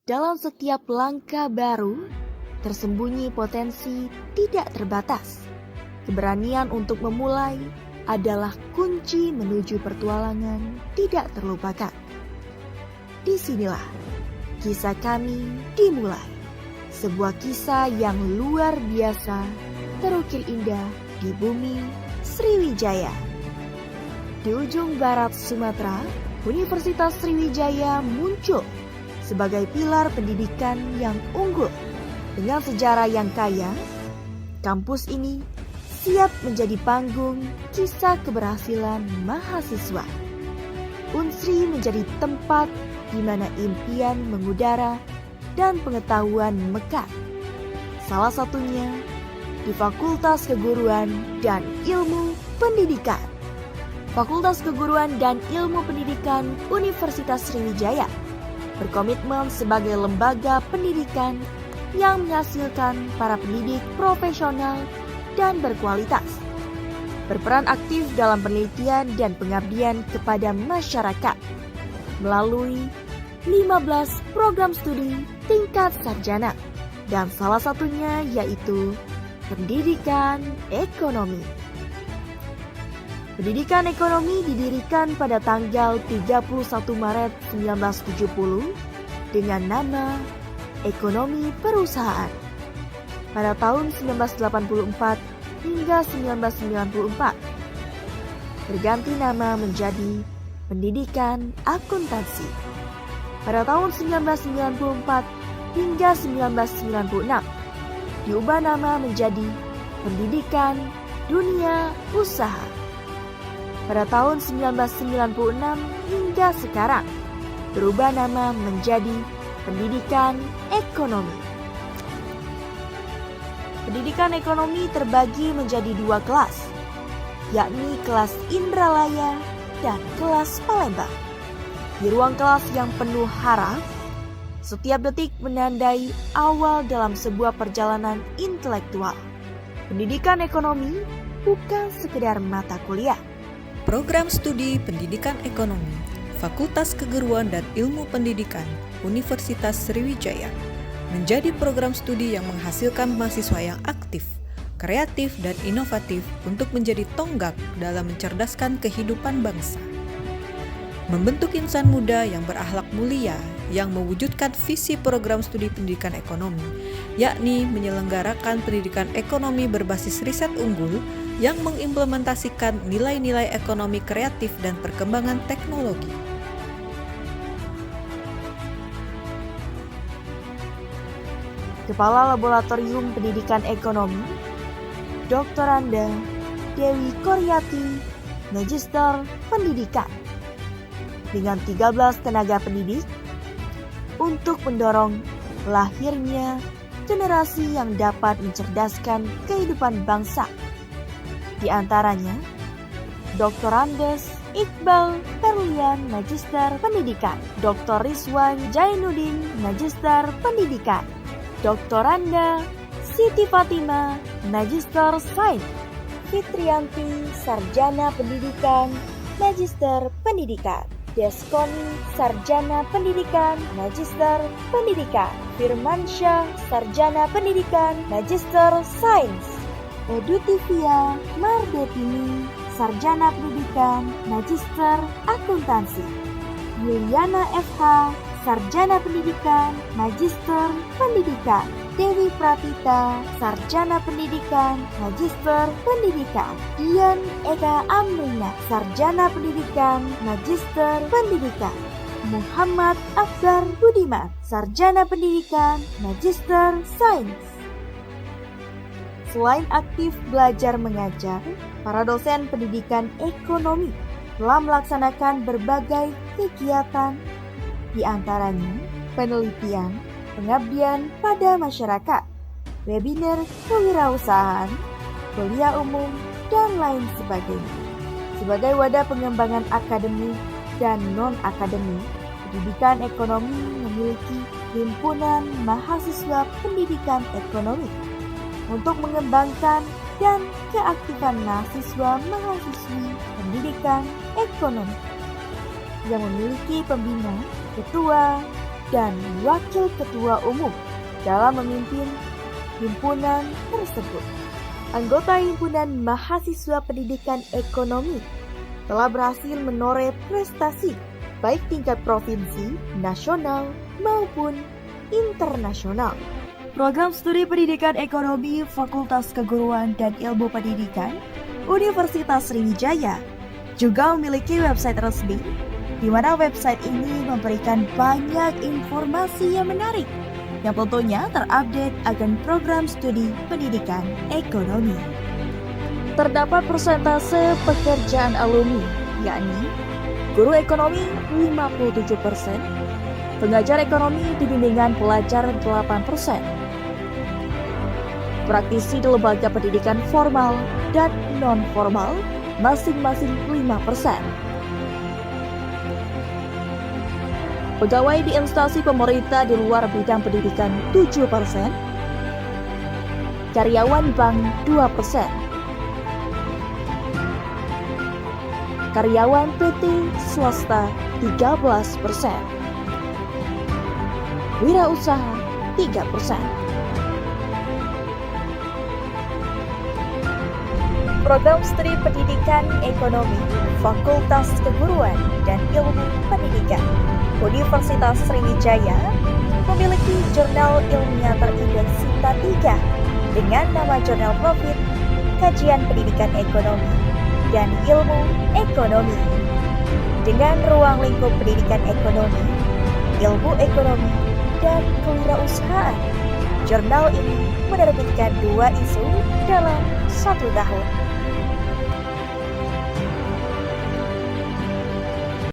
Dalam setiap langkah baru, tersembunyi potensi tidak terbatas. Keberanian untuk memulai adalah kunci menuju pertualangan tidak terlupakan. Disinilah kisah kami dimulai. Sebuah kisah yang luar biasa terukir indah di bumi Sriwijaya. Di ujung barat Sumatera, Universitas Sriwijaya muncul sebagai pilar pendidikan yang unggul. Dengan sejarah yang kaya, kampus ini siap menjadi panggung kisah keberhasilan mahasiswa. Unsri menjadi tempat di mana impian mengudara dan pengetahuan mekar. Salah satunya di Fakultas Keguruan dan Ilmu Pendidikan. Fakultas Keguruan dan Ilmu Pendidikan Universitas Sriwijaya berkomitmen sebagai lembaga pendidikan yang menghasilkan para pendidik profesional dan berkualitas, berperan aktif dalam penelitian dan pengabdian kepada masyarakat melalui 15 program studi tingkat sarjana, dan salah satunya yaitu pendidikan ekonomi. Pendidikan ekonomi didirikan pada tanggal 31 Maret 1970 dengan nama Ekonomi Perusahaan. Pada tahun 1984 hingga 1994 berganti nama menjadi Pendidikan Akuntansi. Pada tahun 1994 hingga 1996 diubah nama menjadi Pendidikan Dunia Usaha. Pada tahun 1996 hingga sekarang berubah nama menjadi Pendidikan Ekonomi. Pendidikan ekonomi terbagi menjadi dua kelas, yakni kelas Indralaya dan kelas Palembang. Di ruang kelas yang penuh harap, setiap detik menandai awal dalam sebuah perjalanan intelektual. Pendidikan ekonomi bukan sekedar mata kuliah. Program Studi Pendidikan Ekonomi, Fakultas Keguruan dan Ilmu Pendidikan, Universitas Sriwijaya, menjadi program studi yang menghasilkan mahasiswa yang aktif, kreatif, dan inovatif untuk menjadi tonggak dalam mencerdaskan kehidupan bangsa. Membentuk insan muda yang berakhlak mulia yang mewujudkan visi program studi pendidikan ekonomi, yakni menyelenggarakan pendidikan ekonomi berbasis riset unggul yang mengimplementasikan nilai-nilai ekonomi kreatif dan perkembangan teknologi. Kepala Laboratorium Pendidikan Ekonomi, Dr. Anda Dewi Koryati, Magister Pendidikan, dengan 13 tenaga pendidik untuk mendorong lahirnya generasi yang dapat mencerdaskan kehidupan bangsa. Di antaranya, Dr. Andes Iqbal Perlian, Magister Pendidikan, Dr. Rizwan Jainuddin, Magister Pendidikan, Dr. Anda Siti Fatima, Magister Sains, Fitrianti, Sarjana Pendidikan, Magister Pendidikan, Deskoni, Sarjana Pendidikan, Magister Pendidikan, Firmansyah, Sarjana Pendidikan, Magister Sains, Edutivia Mardetini, Sarjana Pendidikan, Magister Akuntansi, Yuliana FH, Sarjana Pendidikan, Magister Pendidikan, Dewi Pratita, Sarjana Pendidikan, Magister Pendidikan, Dian Eka Amrina, Sarjana Pendidikan, Magister Pendidikan, Muhammad Akbar Budiman, Sarjana Pendidikan, Magister Sains. Selain aktif belajar mengajar, para dosen pendidikan ekonomi telah melaksanakan berbagai kegiatan, di antaranya penelitian, pengabdian pada masyarakat, webinar kewirausahaan, kuliah umum, dan lain sebagainya. Sebagai wadah pengembangan akademik dan non-akademik, pendidikan ekonomi memiliki himpunan mahasiswa pendidikan ekonomi untuk mengembangkan dan keaktifan mahasiswa-mahasiswi pendidikan ekonomi yang memiliki pembina, ketua, dan Wakil Ketua Umum dalam memimpin himpunan tersebut. Anggota Himpunan Mahasiswa Pendidikan Ekonomi telah berhasil menoreh prestasi baik tingkat provinsi, nasional, maupun internasional. Program Studi Pendidikan Ekonomi Fakultas Keguruan dan Ilmu Pendidikan Universitas Sriwijaya juga memiliki website resmi, di mana website ini memberikan banyak informasi yang menarik yang tentunya terupdate akan program studi pendidikan ekonomi. Terdapat persentase pekerjaan alumni, yakni guru ekonomi 57%, pengajar ekonomi di bimbingan pelajar 8%, praktisi di lembaga pendidikan formal dan non-formal masing-masing 5%. Pegawai di instansi pemerintah di luar bidang pendidikan 7%, karyawan bank 2%, karyawan PT swasta 13%, wirausaha 3%. Program Studi Pendidikan Ekonomi Fakultas Keguruan dan Ilmu Pendidikan Universitas Sriwijaya memiliki jurnal ilmiah terindeks SITA 3 dengan nama Jurnal Profit Kajian Pendidikan Ekonomi dan Ilmu Ekonomi. Dengan ruang lingkup pendidikan ekonomi, ilmu ekonomi, dan kewirausahaan, jurnal ini menerbitkan 2 isu dalam 1 tahun.